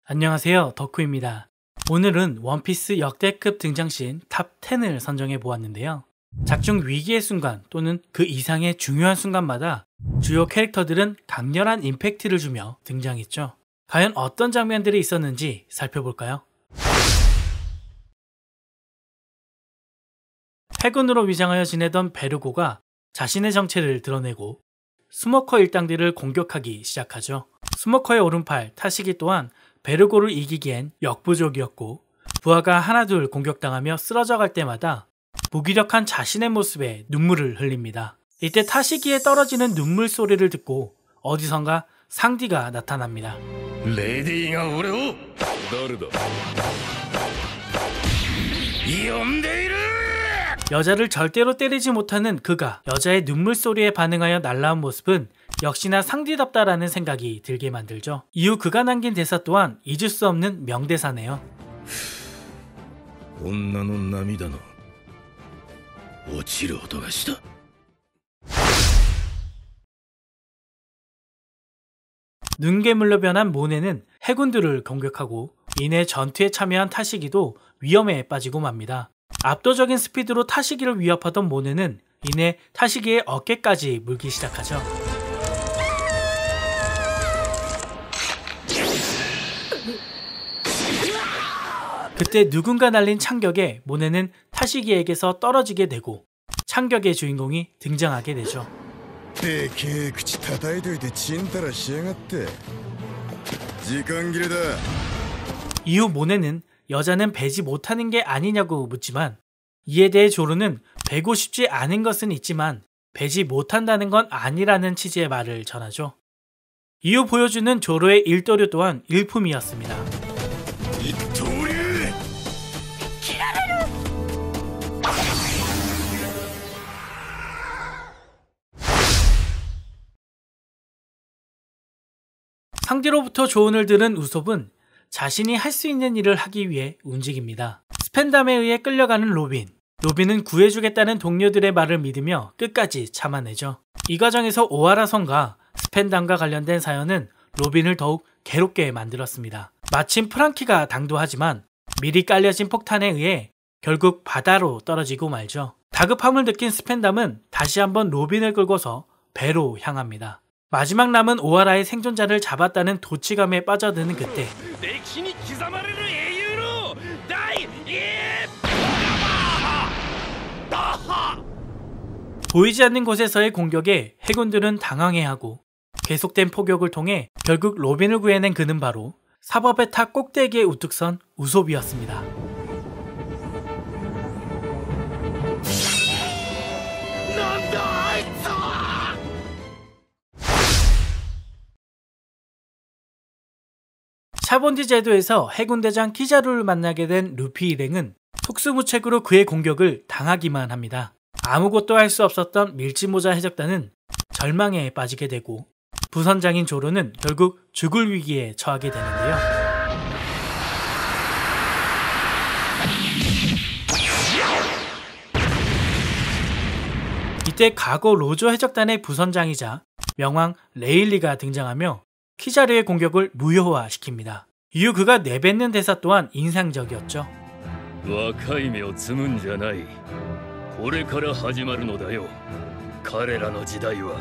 안녕하세요, 덕후입니다. 오늘은 원피스 역대급 등장신 탑 10을 선정해 보았는데요. 작중 위기의 순간 또는 그 이상의 중요한 순간마다 주요 캐릭터들은 강렬한 임팩트를 주며 등장했죠. 과연 어떤 장면들이 있었는지 살펴볼까요? 해군으로 위장하여 지내던 베르고가 자신의 정체를 드러내고 스모커 일당들을 공격하기 시작하죠. 스모커의 오른팔 타시기 또한 베르고를 이기기엔 역부족이었고 부하가 하나둘 공격당하며 쓰러져 갈 때마다 무기력한 자신의 모습에 눈물을 흘립니다. 이때 타시기에 떨어지는 눈물 소리를 듣고 어디선가 상디가 나타납니다. 레디가 우레오誰だ 염데이르 여자를 절대로 때리지 못하는 그가 여자의 눈물 소리에 반응하여 날라온 모습은 역시나 상디답다라는 생각이 들게 만들죠. 이후 그가 남긴 대사 또한 잊을 수 없는 명대사네요. 女の涙の落ちる音がした 눈괴물로 변한 모네는 해군들을 공격하고 이내 전투에 참여한 타시기도 위험에 빠지고 맙니다. 압도적인 스피드로 타시기를 위협하던 모네는 이내 타시기의 어깨까지 물기 시작하죠. 그때 누군가 날린 창격에 모네는 타시기에게서 떨어지게 되고 창격의 주인공이 등장하게 되죠. でけえ口叩いといてちんたらしやがって時間切れだ 이후 모네는 여자는 베지 못하는 게 아니냐고 묻지만 이에 대해 조르는 베고 싶지 않은 것은 있지만 베지 못한다는 건 아니라는 취지의 말을 전하죠. 이후 보여주는 조르의 일도류 또한 일품이었습니다. 상디로부터 조언을 들은 우솝은 자신이 할 수 있는 일을 하기 위해 움직입니다. 스펜담에 의해 끌려가는 로빈. 로빈은 구해주겠다는 동료들의 말을 믿으며 끝까지 참아내죠. 이 과정에서 오하라 성과 스펜담과 관련된 사연은 로빈을 더욱 괴롭게 만들었습니다. 마침 프랑키가 당도하지만 미리 깔려진 폭탄에 의해 결국 바다로 떨어지고 말죠. 다급함을 느낀 스펜담은 다시 한번 로빈을 끌고서 배로 향합니다. 마지막 남은 오하라의 생존자를 잡았다는 도취감에 빠져드는 그때 보이지 않는 곳에서의 공격에 해군들은 당황해하고 계속된 포격을 통해 결국 로빈을 구해낸 그는 바로 사법의 탑 꼭대기에 우뚝 선 우솝이었습니다. 샤본디 제도에서 해군대장 키자루를 만나게 된 루피 일행은 속수무책으로 그의 공격을 당하기만 합니다. 아무것도 할 수 없었던 밀짚모자 해적단은 절망에 빠지게 되고 부선장인 조로는 결국 죽을 위기에 처하게 되는데요. 이때 과거 로조 해적단의 부선장이자 명왕 레일리가 등장하며 키자르의 공격을 무효화시킵니다. 이후 그가 내뱉는 대사 또한 인상적이었죠. 若い芽を摘むんじゃない。これから始まるのだよ。彼らの時代は。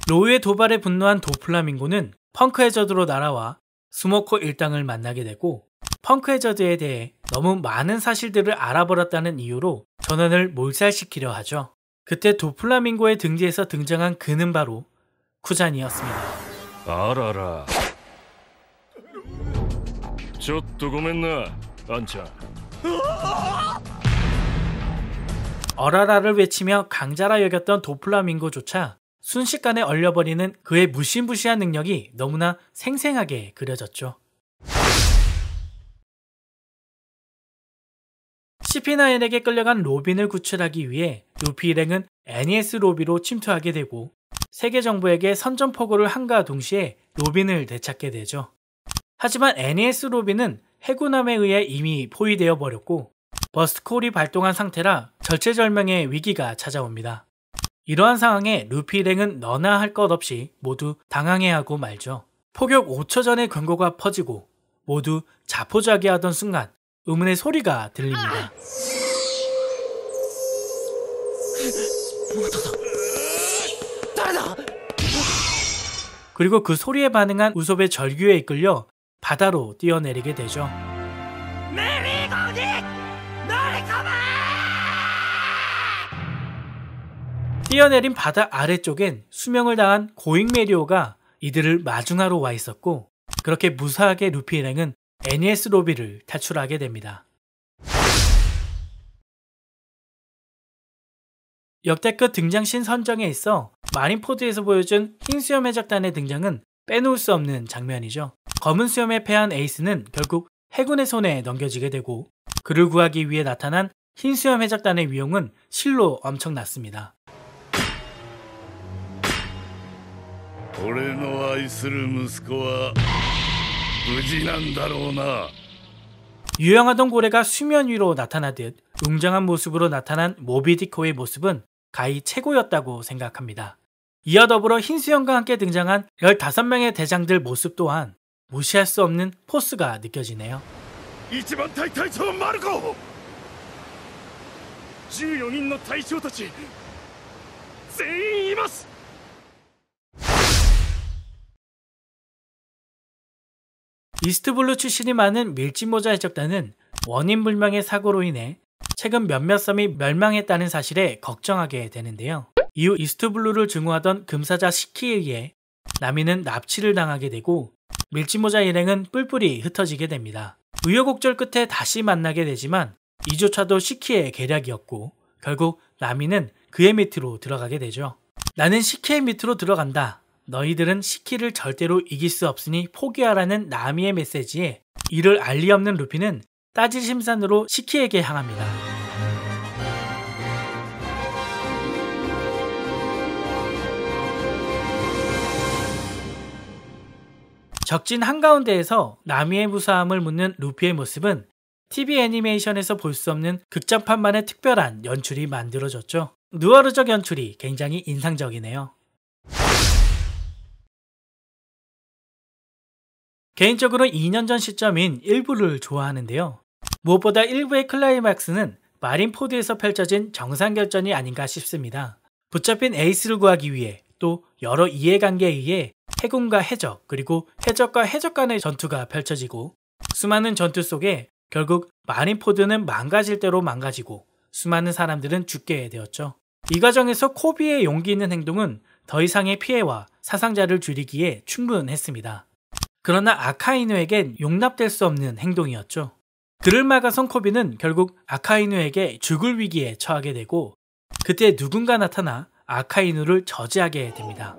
로우의 도발에 분노한 도플라밍고는 펑크 해저드로 날아와 스모커 일당을 만나게 되고 펑크 해저드에 대해 너무 많은 사실들을 알아버렸다는 이유로 전원을 몰살시키려 하죠. 그때 도플라밍고의 등 뒤에서 등장한 그는 바로 쿠잔이었습니다. あらら。ちょっとごめんな、あんちゃん。 어라라를 외치며 강자라 여겼던 도플라밍고조차 순식간에 얼려버리는 그의 무시무시한 능력이 너무나 생생하게 그려졌죠. CP9에게 끌려간 로빈을 구출하기 위해 루피 일행은 NES 로비로 침투하게 되고 세계 정부에게 선전포고를 한과 동시에 로빈을 되찾게 되죠. 하지만 NES 로빈은 해군함에 의해 이미 포위되어 버렸고 버스트콜이 발동한 상태라 절체절명의 위기가 찾아옵니다. 이러한 상황에 루피 일행은 너나 할 것 없이 모두 당황해하고 말죠. 포격 5초 전에 경고가 퍼지고 모두 자포자기하던 순간 의문의 소리가 들립니다. 그리고 그 소리에 반응한 우솝의 절규에 이끌려 바다로 뛰어내리게 되죠. 뛰어내린 바다 아래쪽엔 수명을 다한 고잉 메리오가 이들을 마중하러 와 있었고, 그렇게 무사하게 루피 일행은 NES 로비를 탈출하게 됩니다. 역대급 등장신 선정에 있어 마린포드에서 보여준 흰 수염 해적단의 등장은 빼놓을 수 없는 장면이죠. 검은 수염에 패한 에이스는 결국 해군의 손에 넘겨지게 되고, 그를 구하기 위해 나타난 흰 수염 해적단의 위용은 실로 엄청났습니다. 俺の愛する息子は無事なんだろうな. 유영하던 고래가 수면 위로 나타나듯 웅장한 모습으로 나타난 모비디코의 모습은 가히 최고였다고 생각합니다. 이와 더불어 흰수염과 함께 등장한 15명의 대장들 모습 또한 무시할 수 없는 포스가 느껴지네요. 一番隊隊長マルコ14人の隊長たち全員います. 이스트블루 출신이 많은 밀짚모자 해적단은 원인 불명의 사고로 인해 최근 몇몇 섬이 멸망했다는 사실에 걱정하게 되는데요. 이후 이스트블루를 증오하던 금사자 시키에 의해 나미는 납치를 당하게 되고 밀짚모자 일행은 뿔뿔이 흩어지게 됩니다. 우여곡절 끝에 다시 만나게 되지만 이조차도 시키의 계략이었고 결국 나미는 그의 밑으로 들어가게 되죠. 나는 시키의 밑으로 들어간다. 너희들은 시키를 절대로 이길 수 없으니 포기하라는 나미의 메시지에 이를 알 리 없는 루피는 따지심산으로 시키에게 향합니다. 적진 한가운데에서 나미의 무사함을 묻는 루피의 모습은 TV 애니메이션에서 볼 수 없는 극장판만의 특별한 연출이 만들어졌죠. 누아르적 연출이 굉장히 인상적이네요. 개인적으로 2년 전 시점인 1부를 좋아하는데요. 무엇보다 1부의 클라이막스는 마린포드에서 펼쳐진 정상결전이 아닌가 싶습니다. 붙잡힌 에이스를 구하기 위해 또 여러 이해관계에 의해 해군과 해적 그리고 해적과 해적 간의 전투가 펼쳐지고 수많은 전투 속에 결국 마린포드는 망가질 대로 망가지고 수많은 사람들은 죽게 되었죠. 이 과정에서 코비의 용기 있는 행동은 더 이상의 피해와 사상자를 줄이기에 충분했습니다. 그러나 아카이누에겐 용납될 수 없는 행동이었죠. 그를 막아선 코비는 결국 아카이누에게 죽을 위기에 처하게 되고 그때 누군가 나타나 아카이누를 저지하게 됩니다.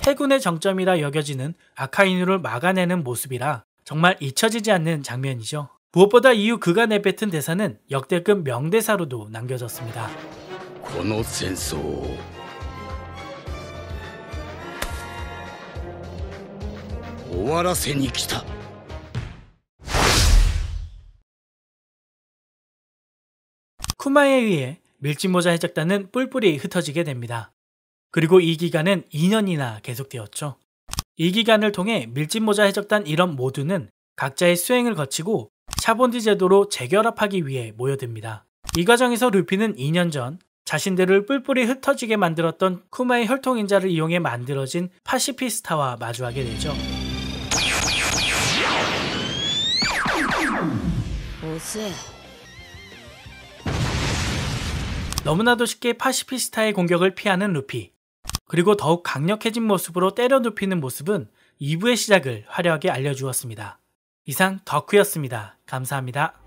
해군의 정점이라 여겨지는 아카이누를 막아내는 모습이라 정말 잊혀지지 않는 장면이죠. 무엇보다 이후 그가 내뱉은 대사는 역대급 명대사로도 남겨졌습니다. この戦争を終わらせに来た. 쿠마에 의해 밀짚모자 해적단은 뿔뿔이 흩어지게 됩니다. 그리고 이 기간은 2년이나 계속되었죠. 이 기간을 통해 밀짚모자 해적단 일원 모두는 각자의 수행을 거치고 샤본디 제도로 재결합하기 위해 모여듭니다. 이 과정에서 루피는 2년 전 자신들을 뿔뿔이 흩어지게 만들었던 쿠마의 혈통인자를 이용해 만들어진 파시피스타와 마주하게 되죠. 너무나도 쉽게 파시피스타의 공격을 피하는 루피. 그리고 더욱 강력해진 모습으로 때려 눕히는 모습은 2부의 시작을 화려하게 알려주었습니다. 이상 덕후였습니다. 감사합니다.